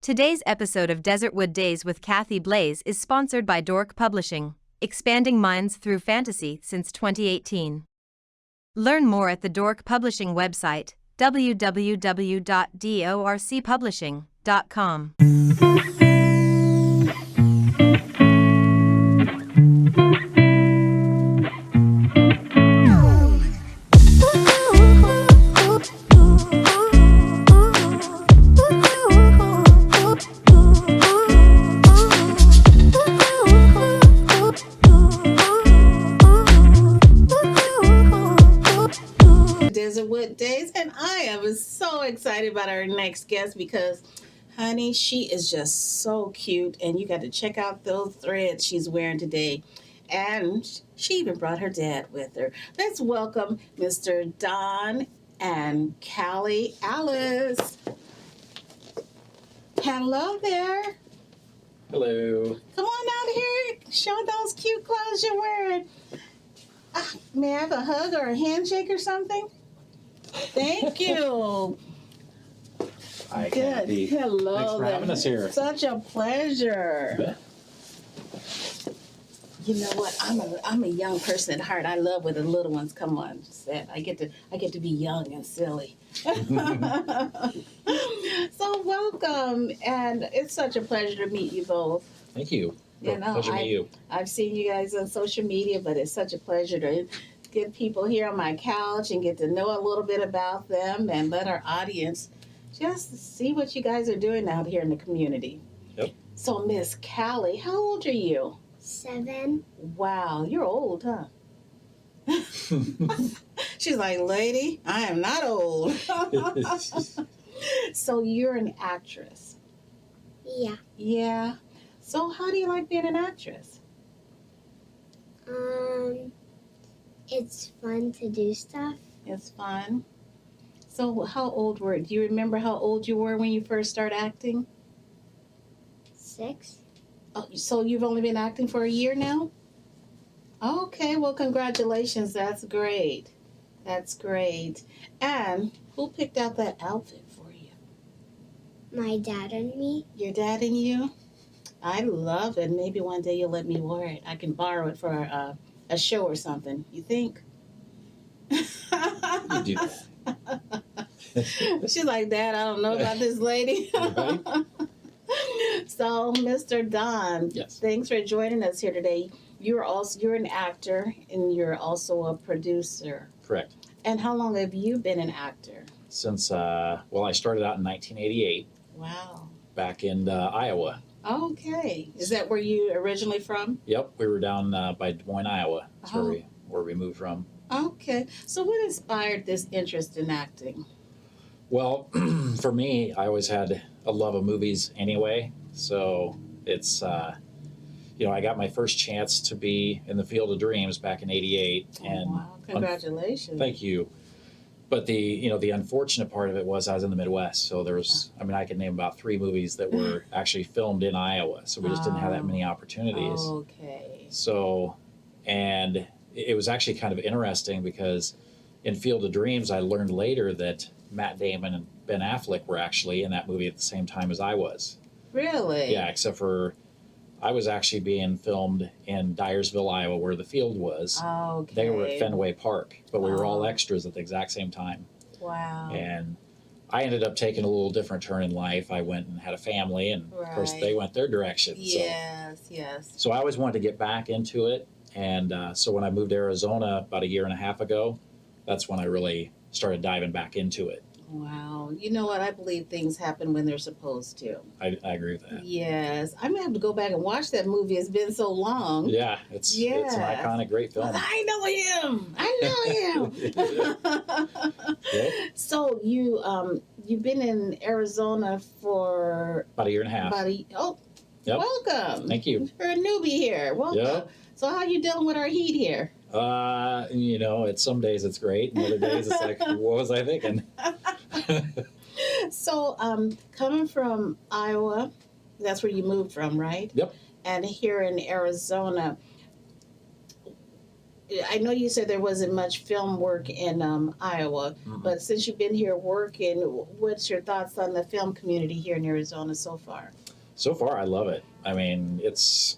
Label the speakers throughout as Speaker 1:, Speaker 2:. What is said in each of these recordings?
Speaker 1: Today's episode of Desertwood Days with Kathy Blaze is sponsored by Dork Publishing, expanding minds through fantasy since 2018. Learn more at the Dork Publishing website, www.dorcpublishing.com.
Speaker 2: Desertwood Days, and I am so excited about our next guest because, honey, she is just so cute, and you got to check out those threads she's wearing today. And she even brought her dad with her. Let's welcome Mr. Don and Caleigh Alliss. Hello there.
Speaker 3: Hello.
Speaker 2: Come on out here. Show those cute clothes you're wearing. May I have a hug or a handshake or something? Thank you.
Speaker 3: Hi,
Speaker 2: Good.
Speaker 3: Kathy.
Speaker 2: Hello.
Speaker 3: Thanks for having us here.
Speaker 2: Such a pleasure. You know what? I'm a young person at heart. I love when the little ones come on set. I get to be young and silly. So welcome, and it's such a pleasure to meet you both.
Speaker 3: Thank you.
Speaker 2: You know,
Speaker 3: Pleasure to meet you.
Speaker 2: I've seen you guys on social media, but it's such a pleasure to get people here on my couch and get to know a little bit about them and let our audience just see what you guys are doing out here in the community.
Speaker 3: Yep.
Speaker 2: So, Miss Caleigh, how old are you?
Speaker 4: 7.
Speaker 2: Wow, you're old, huh? She's like, lady, I am not old. So you're an actress.
Speaker 4: Yeah.
Speaker 2: Yeah. So how do you like being an actress?
Speaker 4: It's fun to do stuff.
Speaker 2: It's fun. So how old were you? Do you remember how old you were when you first started acting?
Speaker 4: 6.
Speaker 2: Oh, so you've only been acting for a year now? Okay, well, congratulations. That's great. That's great. And who picked out that outfit for you?
Speaker 4: My dad and me.
Speaker 2: Your dad and you? I love it. Maybe one day you'll let me wear it. I can borrow it for a show or something. You think?
Speaker 3: You do that.
Speaker 2: She's like, Dad, I don't know about this lady.
Speaker 3: Right?
Speaker 2: So, Mr. Don,
Speaker 3: Yes.
Speaker 2: thanks for joining us here today. You're an actor and you're also a producer.
Speaker 3: Correct.
Speaker 2: And how long have you been an actor?
Speaker 3: Since, I started out in 1988
Speaker 2: Wow.
Speaker 3: back in Iowa.
Speaker 2: Okay. Is that where you originally from?
Speaker 3: Yep, we were down by Des Moines, Iowa. That's where we moved from.
Speaker 2: Okay. So what inspired this interest in acting?
Speaker 3: Well, for me, I always had a love of movies anyway. So it's, I got my first chance to be in the Field of Dreams back in 88. And
Speaker 2: wow. Congratulations.
Speaker 3: Thank you. But the unfortunate part of it was I was in the Midwest. So there was, I could name about 3 movies that were actually filmed in Iowa. So we just didn't have that many opportunities.
Speaker 2: Okay.
Speaker 3: So, and it was actually kind of interesting because in Field of Dreams, I learned later that Matt Damon and Ben Affleck were actually in that movie at the same time as I was.
Speaker 2: Really?
Speaker 3: Yeah, except for I was actually being filmed in Dyersville, Iowa, where the field was.
Speaker 2: Okay.
Speaker 3: They were at Fenway Park, but we were all extras at the exact same time.
Speaker 2: Wow.
Speaker 3: And I ended up taking a little different turn in life. I went and had a family, and of course they went their direction.
Speaker 2: Yes, yes.
Speaker 3: So I always wanted to get back into it. And so when I moved to Arizona about 1.5 years ago, that's when I really started diving back into it.
Speaker 2: Wow. You know what? I believe things happen when they're supposed to.
Speaker 3: I agree with that.
Speaker 2: Yes. I'm going to have to go back and watch that movie. It's been so long.
Speaker 3: Yeah, it's an iconic, great film.
Speaker 2: I know him.
Speaker 3: Yep.
Speaker 2: So you've been in Arizona for
Speaker 3: About 1.5 years. Yep.
Speaker 2: Welcome.
Speaker 3: Thank you.
Speaker 2: You're a newbie here. Welcome.
Speaker 3: Yep.
Speaker 2: So how you dealing with our heat here?
Speaker 3: It's some days it's great, and other days it's like, what was I thinking?
Speaker 2: So, coming from Iowa, that's where you moved from, right?
Speaker 3: Yep.
Speaker 2: And here in Arizona, I know you said there wasn't much film work in Iowa,
Speaker 3: Mhm.
Speaker 2: but since you've been here working, what's your thoughts on the film community here in Arizona so far?
Speaker 3: So far, I love it. I mean, it's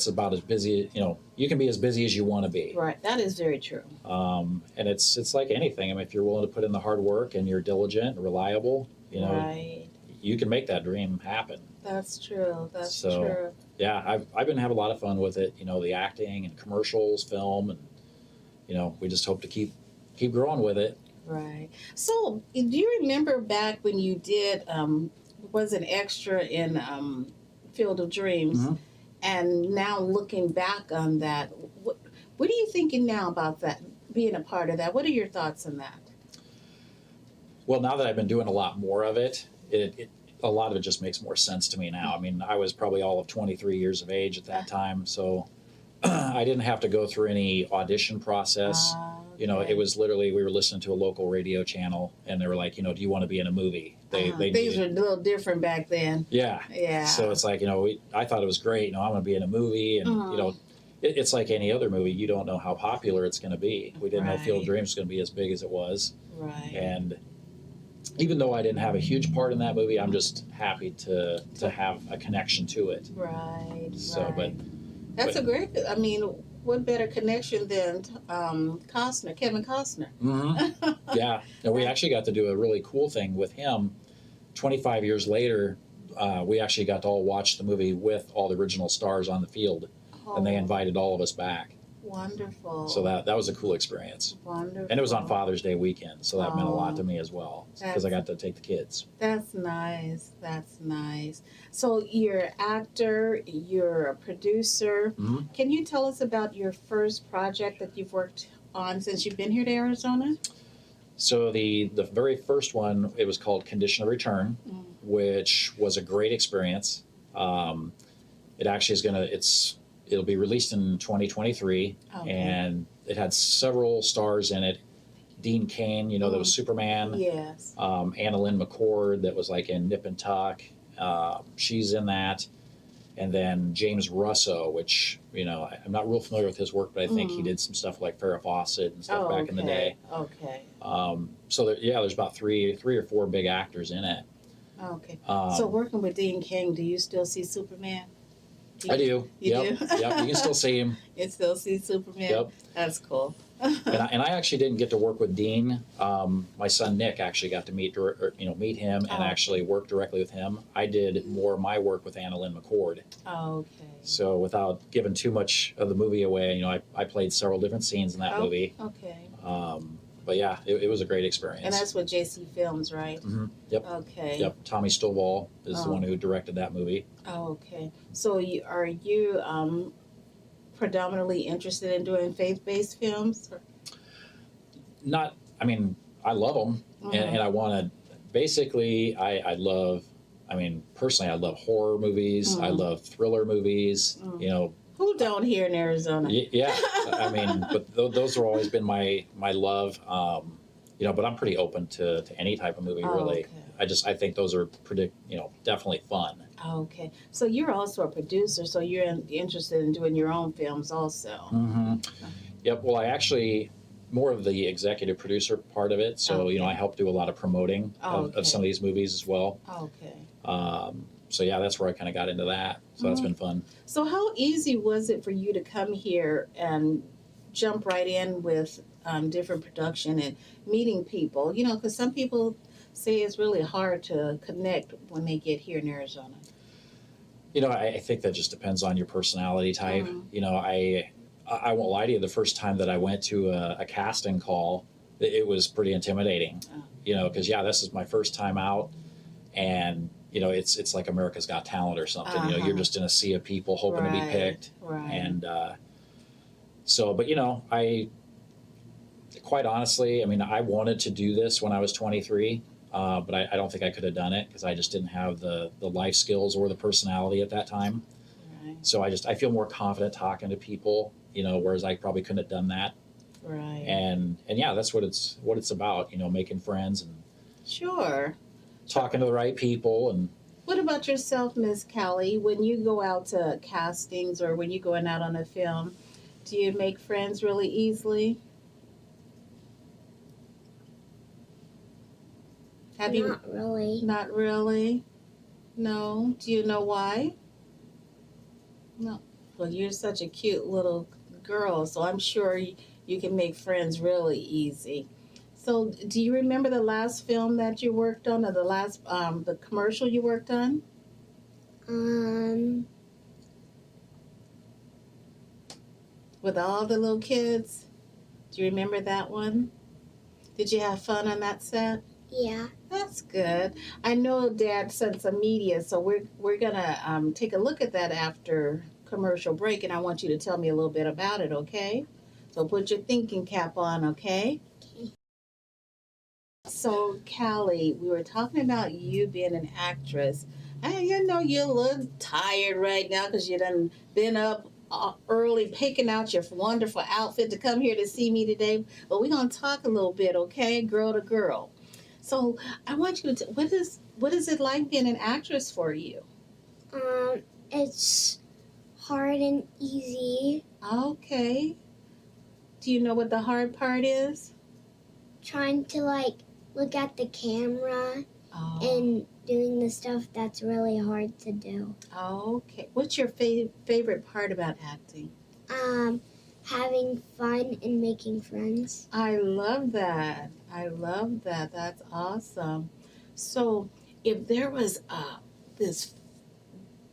Speaker 3: about as busy. You can be as busy as you want to be.
Speaker 2: Right, that is very true.
Speaker 3: And it's like anything. I mean, if you're willing to put in the hard work and you're diligent and reliable,
Speaker 2: Right,
Speaker 3: you can make that dream happen.
Speaker 2: that's true. That's
Speaker 3: So,
Speaker 2: true.
Speaker 3: yeah, I've been having a lot of fun with it. The acting and commercials, film, and we just hope to keep growing with it.
Speaker 2: Right. So, do you remember back when you did was an extra in Field of Dreams,
Speaker 3: Mhm.
Speaker 2: and now looking back on that, what are you thinking now about that? Being a part of that, what are your thoughts on that?
Speaker 3: Well, now that I've been doing a lot more of it, a lot of it just makes more sense to me now. I mean, I was probably all of 23 years of age at that time, so I didn't have to go through any audition process.
Speaker 2: Okay.
Speaker 3: It was literally we were listening to a local radio channel, and they were like, do you want to be in a movie? They
Speaker 2: Things were a little different back then.
Speaker 3: yeah.
Speaker 2: Yeah.
Speaker 3: So it's like I thought it was great. I'm going to be in a movie, and
Speaker 2: Mhm.
Speaker 3: it's like any other movie. You don't know how popular it's going to be. We didn't know Field of
Speaker 2: Right.
Speaker 3: Dreams was going to be as big as it was,
Speaker 2: Right.
Speaker 3: and even though I didn't have a huge part in that movie, I'm just happy to have a connection to it.
Speaker 2: Right.
Speaker 3: So,
Speaker 2: right. That's
Speaker 3: but-
Speaker 2: a great. I mean, what better connection than Kevin Costner?
Speaker 3: Mm-hmm. Yeah. And we actually got to do a really cool thing with him. 25 years later, we actually got to all watch the movie with all the original stars on the field, and they
Speaker 2: Oh,
Speaker 3: invited all of us back.
Speaker 2: wonderful.
Speaker 3: So that was a cool experience.
Speaker 2: Wonderful.
Speaker 3: And it was on Father's Day weekend, so that meant a lot
Speaker 2: Oh.
Speaker 3: to me as well, because I got to take the kids.
Speaker 2: That's nice. That's nice. So you're an actor, you're a producer.
Speaker 3: Mhm.
Speaker 2: Can you tell us about your first project that you've worked on since you've been here to Arizona?
Speaker 3: So the very first one, it was called Condition of Return,
Speaker 2: Mm.
Speaker 3: which was a great experience. It actually it'll be released in 2023,
Speaker 2: Okay.
Speaker 3: and it had several stars in it. Dean Cain, that was Superman.
Speaker 2: Yes.
Speaker 3: Anna Lynn McCord, that was like in Nip and Tuck. She's in that. And then James Russo, which, I'm not real familiar with his work, but I think he did some stuff like Farrah Fawcett and stuff back in the day.
Speaker 2: Okay.
Speaker 3: So there's about three or four big actors in it.
Speaker 2: Okay.
Speaker 3: Um,
Speaker 2: So working with Dean King, do you still see Superman?
Speaker 3: I do.
Speaker 2: You
Speaker 3: Yep.
Speaker 2: do?
Speaker 3: Yep. You can still see him.
Speaker 2: You still see Superman?
Speaker 3: Yep.
Speaker 2: That's cool.
Speaker 3: And I actually didn't get to work with Dean. My son Nick actually got to meet him and
Speaker 2: Oh.
Speaker 3: actually work directly with him. I did more of my work with Anna Lynn McCord.
Speaker 2: Okay.
Speaker 3: So without giving too much of the movie away, I played several different scenes in that
Speaker 2: Oh,
Speaker 3: movie.
Speaker 2: Okay.
Speaker 3: But yeah, it was a great experience.
Speaker 2: And that's with JC Films, right?
Speaker 3: Mhm. Yep.
Speaker 2: Okay.
Speaker 3: Yep. Tommy Stovall is the
Speaker 2: Oh.
Speaker 3: one who directed that movie.
Speaker 2: Oh, okay. So are you predominantly interested in doing faith-based films?
Speaker 3: Not, I mean, I love them, and I want to. Basically, I love. I mean, personally, I love horror movies. I love thriller movies.
Speaker 2: Who don't here in Arizona?
Speaker 3: Yeah. I mean, but those have always been my love. But I'm pretty open to any type of movie, really.
Speaker 2: Okay.
Speaker 3: I think those are definitely fun.
Speaker 2: Okay. So you're also a producer, so you're interested in doing your own films also.
Speaker 3: Mm-hmm. Yep. Well, I actually more of the executive producer part of it. So
Speaker 2: Okay.
Speaker 3: I help do a lot of promoting
Speaker 2: Okay.
Speaker 3: of some of these movies as well.
Speaker 2: Okay.
Speaker 3: So yeah, that's where I kind of got into that. So that's been fun.
Speaker 2: So how easy was it for you to come here and jump right in with different production and meeting people? Because some people say it's really hard to connect when they get here in Arizona.
Speaker 3: I think that just depends on your personality type.
Speaker 2: Mhm.
Speaker 3: I won't lie to you. The first time that I went to a casting call, it was pretty intimidating.
Speaker 2: Oh.
Speaker 3: Because this is my first time out, and it's like America's Got Talent or something.
Speaker 2: Uh-huh.
Speaker 3: You're just in a sea of people hoping to be
Speaker 2: Right,
Speaker 3: picked.
Speaker 2: right.
Speaker 3: And but I quite honestly, I mean, I wanted to do this when I was 23, but I don't think I could have done it because I just didn't have the life skills or the personality at that time.
Speaker 2: Right.
Speaker 3: So I feel more confident talking to people, whereas I probably couldn't have done that.
Speaker 2: Right.
Speaker 3: And yeah, that's what it's about, making friends and
Speaker 2: Sure.
Speaker 3: talking to the right people. And
Speaker 2: What about yourself, Miss Caleigh? When you go out to castings or when you're going out on a film, Do you make friends really easily? Have you?
Speaker 4: Not really.
Speaker 2: Not really. No. Do you know why? No. Well, you're such a cute little girl, so I'm sure you can make friends really easy. So, do you remember the last film that you worked on, or the last the commercial you worked on?
Speaker 4: Um,
Speaker 2: With all the little kids? Do you remember that one? Did you have fun on that set?
Speaker 4: yeah.
Speaker 2: That's good. I know Dad sent some media, so we're gonna take a look at that after commercial break, and I want you to tell me a little bit about it, okay? So put your thinking cap on, okay?
Speaker 4: Okay.
Speaker 2: So Callie, we were talking about you being an actress. And you know you look tired right now because you done been up early picking out your wonderful outfit to come here to see me today. But we're gonna talk a little bit, okay, girl to girl. So I want you to what is it like being an actress for you?
Speaker 4: It's hard and easy.
Speaker 2: Okay. Do you know what the hard part is?
Speaker 4: Trying to look at the camera
Speaker 2: Oh.
Speaker 4: and doing the stuff that's really hard to do.
Speaker 2: Okay. What's your favorite part about acting?
Speaker 4: Having fun and making friends.
Speaker 2: I love that. I love that. That's awesome. So, if there was this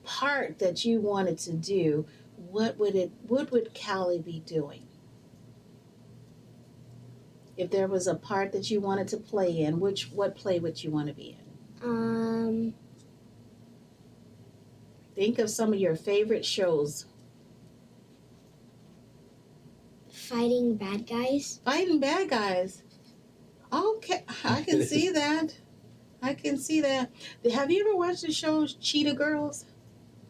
Speaker 2: part that you wanted to do, what would Callie be doing? If there was a part that you wanted to play in, what play would you want to be in? Think of some of your favorite shows.
Speaker 4: Fighting bad guys.
Speaker 2: Fighting bad guys. Okay, I can see that. I can see that. Have you ever watched the show Cheetah Girls?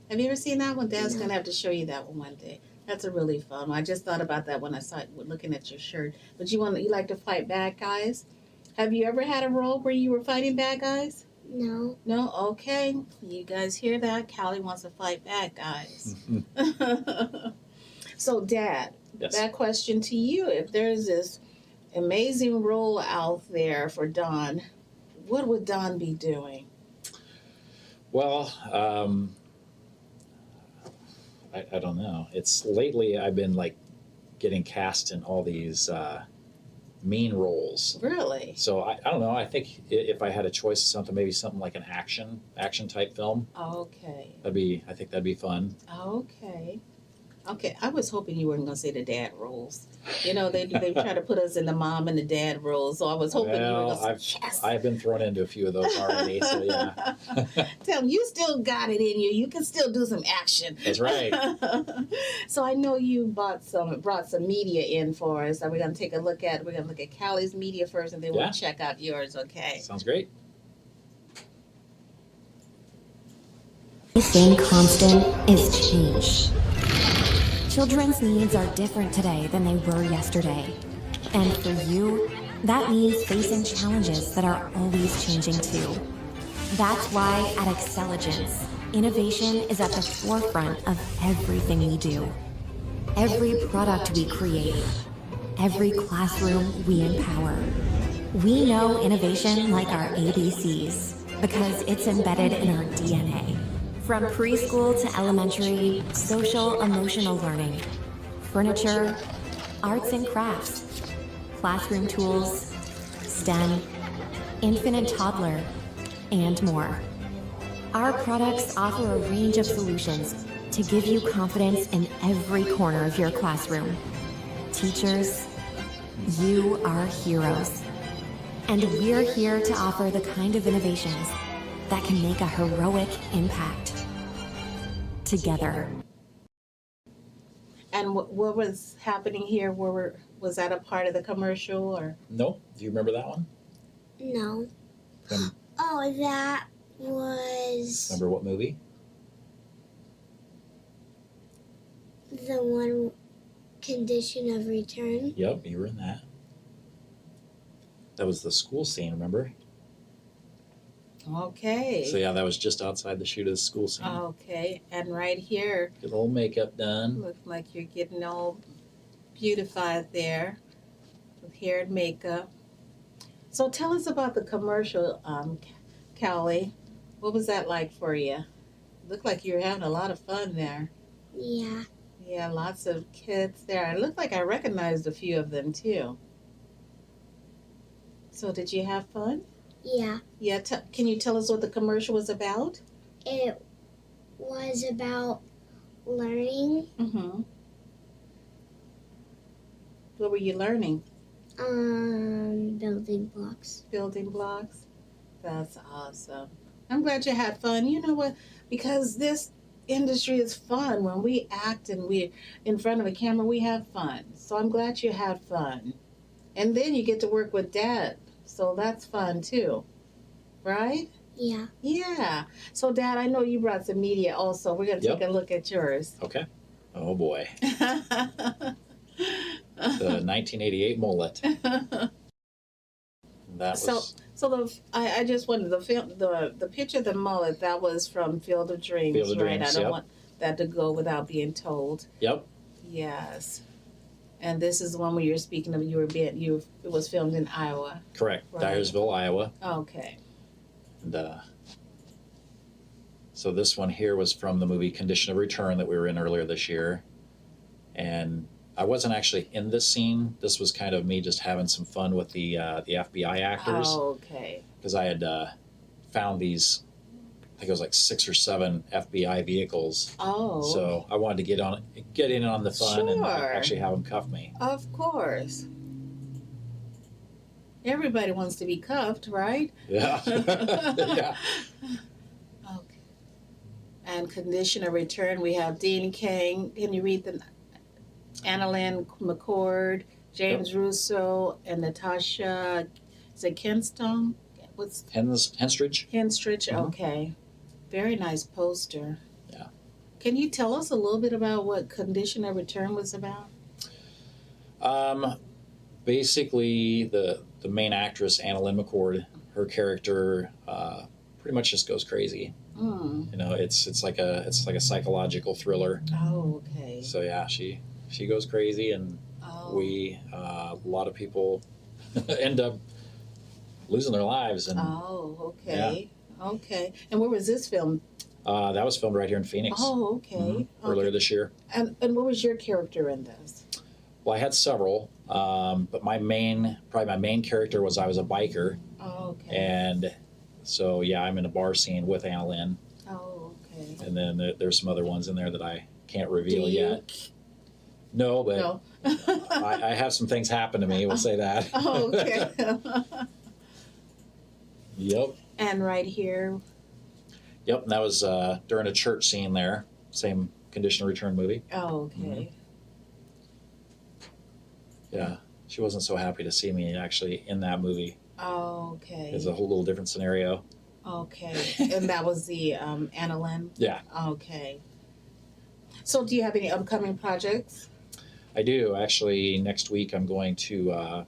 Speaker 2: Have you ever seen that one? Dad's
Speaker 4: No.
Speaker 2: gonna have to show you that one day. That's a really fun one. I just thought about that when I saw it looking at your shirt. But you like to fight bad guys? Have you ever had a role where you were fighting bad guys?
Speaker 4: No.
Speaker 2: No? Okay. You guys hear that? Callie wants to fight bad guys. So, Dad,
Speaker 3: Yes.
Speaker 2: that question to you. If there's this amazing role out there for Don, what would Don be doing?
Speaker 3: Well, I don't know. It's lately I've been like getting cast in all these mean roles.
Speaker 2: Really?
Speaker 3: So I don't know. I think if I had a choice of something, maybe something like an action type film.
Speaker 2: Okay.
Speaker 3: I think that'd be fun.
Speaker 2: Okay. Okay, I was hoping you weren't going to say the dad roles. You know, they try to put us in the mom and the dad roles, so I was hoping you were going to say yes.
Speaker 3: I've been thrown into a few of those already, so yeah.
Speaker 2: Tell them you still got it in you. You can still do some action.
Speaker 3: That's right.
Speaker 2: So I know you brought some media in for us. So we're going to look at Callie's media first, and then we'll check out yours. Okay.
Speaker 3: Sounds great.
Speaker 5: The same constant is change. Children's needs are different today than they were yesterday. And for you, that means facing challenges that are always changing too. That's why at Excelligence, innovation is at the forefront of everything we do. Every product we create, every classroom we empower. We know innovation like our ABCs because it's embedded in our DNA. From preschool to elementary, social emotional learning, furniture, arts and crafts, classroom tools, STEM, infant and toddler, and more. Our products offer a range of solutions to give you confidence in every corner of your classroom. Teachers, you are heroes. And we're here to offer the kind of innovations that can make a heroic impact. Together.
Speaker 2: And what was happening here? Was that a part of the commercial or?
Speaker 3: No? Do you remember that one?
Speaker 4: No.
Speaker 3: Rem-
Speaker 4: Oh, that was
Speaker 3: Remember what movie?
Speaker 4: the one, Condition of Return.
Speaker 3: Yep, you were in that. That was the school scene, remember?
Speaker 2: Okay.
Speaker 3: So yeah, that was just outside the shoot of the school scene.
Speaker 2: Okay, and right here,
Speaker 3: Get a little makeup done.
Speaker 2: looks like you're getting all beautified there with hair and makeup. So tell us about the commercial, Caleigh. What was that like for you? Looked like you were having a lot of fun there.
Speaker 4: Yeah.
Speaker 2: Yeah, lots of kids there. It looked like I recognized a few of them too. So did you have fun?
Speaker 4: Yeah.
Speaker 2: Yeah, can you tell us what the commercial was about?
Speaker 4: It was about learning.
Speaker 2: Mm-hmm. What were you learning?
Speaker 4: Building blocks.
Speaker 2: Building blocks? That's awesome. I'm glad you had fun. You know what? Because this industry is fun. When we act and we're in front of a camera, we have fun. So I'm glad you had fun. And then you get to work with Dad. So that's fun too. Right?
Speaker 4: Yeah.
Speaker 2: Yeah. So Dad, I know you brought some media also. We're going to take a look at yours.
Speaker 3: Okay. Oh boy. The 1988 mullet. That was
Speaker 2: I just wanted the picture of the mullet that was from Field of Dreams,
Speaker 3: Field of
Speaker 2: right?
Speaker 3: Dreams,
Speaker 2: I don't
Speaker 3: yep.
Speaker 2: want that to go without being told.
Speaker 3: Yep.
Speaker 2: Yes. And this is the one where you're speaking of it was filmed in Iowa.
Speaker 3: Correct.
Speaker 2: Right.
Speaker 3: Dyersville, Iowa.
Speaker 2: Okay.
Speaker 3: And so this one here was from the movie Condition of Return that we were in earlier this year. And I wasn't actually in this scene. This was kind of me just having some fun with the FBI actors.
Speaker 2: Oh, okay.
Speaker 3: Because I had found these, I think it was like 6 or 7 FBI vehicles.
Speaker 2: Oh.
Speaker 3: So I wanted to get in on the fun and
Speaker 2: Sure.
Speaker 3: actually have them cuff me.
Speaker 2: Of course. Everybody wants to be cuffed, right?
Speaker 3: Yeah. Yeah.
Speaker 2: Okay. And Condition of Return, we have Dean King. Can you read them? Annalyn McCord, James Russo, and Natasha, is it Kenstone? What's
Speaker 3: Henstridge.
Speaker 2: Henstridge?
Speaker 3: Mhm.
Speaker 2: Okay. Very nice poster.
Speaker 3: Yeah.
Speaker 2: Can you tell us a little bit about what Condition of Return was about?
Speaker 3: Basically, the main actress, Annalyn McCord, her character pretty much just goes crazy.
Speaker 2: Mm.
Speaker 3: You know, it's like a psychological thriller.
Speaker 2: Oh, okay.
Speaker 3: So yeah, she goes crazy, and
Speaker 2: Oh.
Speaker 3: a lot of people end up losing their lives. And
Speaker 2: Oh, okay. Okay. And where was this filmed?
Speaker 3: that was filmed right here in Phoenix.
Speaker 2: Oh, okay.
Speaker 3: Mhm. Earlier this year.
Speaker 2: And what was your character in this?
Speaker 3: Well, I had several, but my main character was I was a biker,
Speaker 2: Oh, okay.
Speaker 3: and so yeah, I'm in a bar scene with Annalyn,
Speaker 2: Oh, okay.
Speaker 3: and then there's some other ones in there that I can't reveal
Speaker 2: Do you?
Speaker 3: yet. No, but
Speaker 2: No.
Speaker 3: I have some things happen to me. We'll say that.
Speaker 2: Oh, okay.
Speaker 3: Yep.
Speaker 2: And right here.
Speaker 3: Yep. And that was during a church scene there. Same Condition of Return movie.
Speaker 2: Oh, okay.
Speaker 3: Yeah. She wasn't so happy to see me actually in that movie.
Speaker 2: Oh, okay.
Speaker 3: It was a whole little different scenario.
Speaker 2: Okay. And that was the Annalyn?
Speaker 3: Yeah.
Speaker 2: Okay. So do you have any upcoming projects?
Speaker 3: I do. Actually, next week I'm going to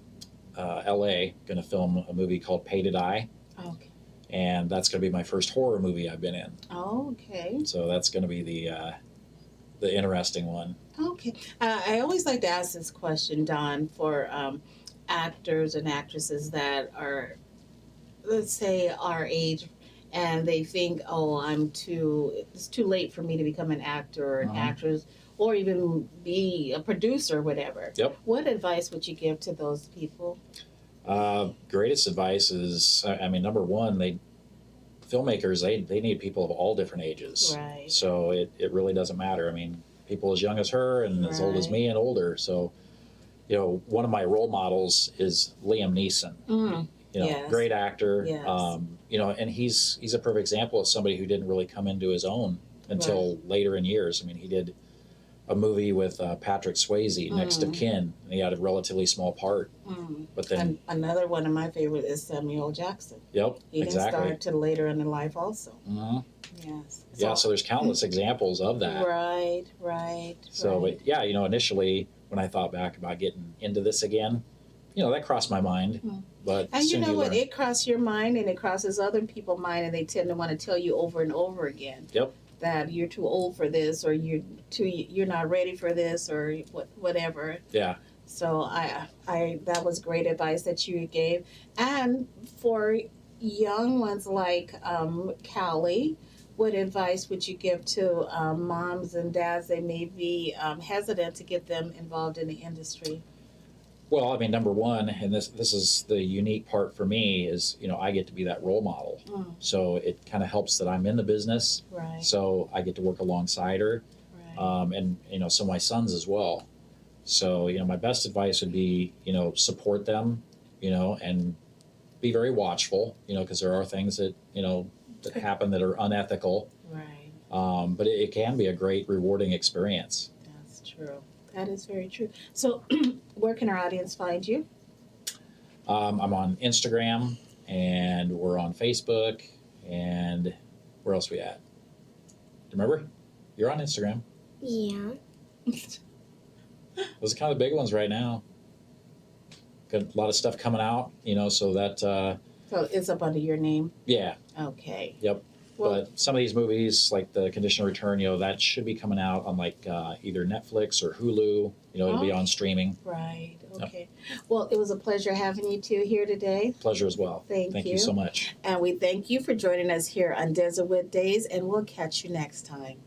Speaker 3: LA, going to film a movie called Pay to Die.
Speaker 2: Okay.
Speaker 3: And that's going to be my first horror movie I've been in.
Speaker 2: Okay.
Speaker 3: So that's going to be the interesting one.
Speaker 2: Okay. I always like to ask this question, Don, for actors and actresses that are, let's say, our age, and they think, oh, it's too late for me to become an actor or an actress, or even be a producer or whatever.
Speaker 3: Yep.
Speaker 2: What advice would you give to those people?
Speaker 3: Greatest advice is, I mean, number one, filmmakers, they need people of all different ages.
Speaker 2: Right.
Speaker 3: So it really doesn't matter. I mean, people as young as her and as old as
Speaker 2: Right.
Speaker 3: me and older. So, you know, one of my role models is Liam Neeson.
Speaker 2: Mm.
Speaker 3: You know,
Speaker 2: Yes.
Speaker 3: great actor.
Speaker 2: Yes.
Speaker 3: You know, and he's a perfect example of somebody who didn't really come into his own until later in years. I mean, he did a movie with Patrick Swayze, Next of Kin, and he had a relatively small part.
Speaker 2: Mm.
Speaker 3: But then,
Speaker 2: And another one of my favorite is Samuel Jackson.
Speaker 3: yep,
Speaker 2: He didn't
Speaker 3: exactly.
Speaker 2: start till later in life also.
Speaker 3: Mhm.
Speaker 2: Yes.
Speaker 3: Yeah, so there's countless examples of that.
Speaker 2: Right.
Speaker 3: So,
Speaker 2: right.
Speaker 3: but yeah, you know, initially when I thought back about getting into this again, you know, that crossed my mind.
Speaker 2: Mm.
Speaker 3: But
Speaker 2: And you
Speaker 3: soon
Speaker 2: know what?
Speaker 3: learn.
Speaker 2: It crosses your mind and it crosses other people's mind, and they tend to want to tell you over and over again.
Speaker 3: Yep.
Speaker 2: that you're too old for this, or you're not ready for this, or whatever.
Speaker 3: Yeah.
Speaker 2: So I that was great advice that you gave. And for young ones like Callie, what advice would you give to moms and dads that may be hesitant to get them involved in the industry?
Speaker 3: Well, I mean, number one, and this is the unique part for me, is I get to be that role model. So it kind of helps that I'm in the business.
Speaker 2: Right.
Speaker 3: So I get to work alongside her,
Speaker 2: Right.
Speaker 3: and so my sons as well. So my best advice would be support them, and be very watchful, because there are things that that happen that are unethical.
Speaker 2: Right.
Speaker 3: But it can be a great, rewarding experience.
Speaker 2: That's true. That is very true. So, where can our audience find you?
Speaker 3: I'm on Instagram, and we're on Facebook, and where else we at? Remember? You're on Instagram.
Speaker 4: Yeah.
Speaker 3: Those are kind of the big ones right now. Got a lot of stuff coming out, so that,
Speaker 2: So it's up under your name.
Speaker 3: yeah,
Speaker 2: Okay.
Speaker 3: yep.
Speaker 2: Well,
Speaker 3: But some of these movies, like The Conditional Return, that should be coming out on like either Netflix or Hulu. It'll be on streaming.
Speaker 2: right. Okay. Well, it was a pleasure having you two here today.
Speaker 3: Pleasure as well.
Speaker 2: Thank
Speaker 3: you
Speaker 2: you.
Speaker 3: so much.
Speaker 2: And we thank you for joining us here on Desertwood Days, and we'll catch you next time.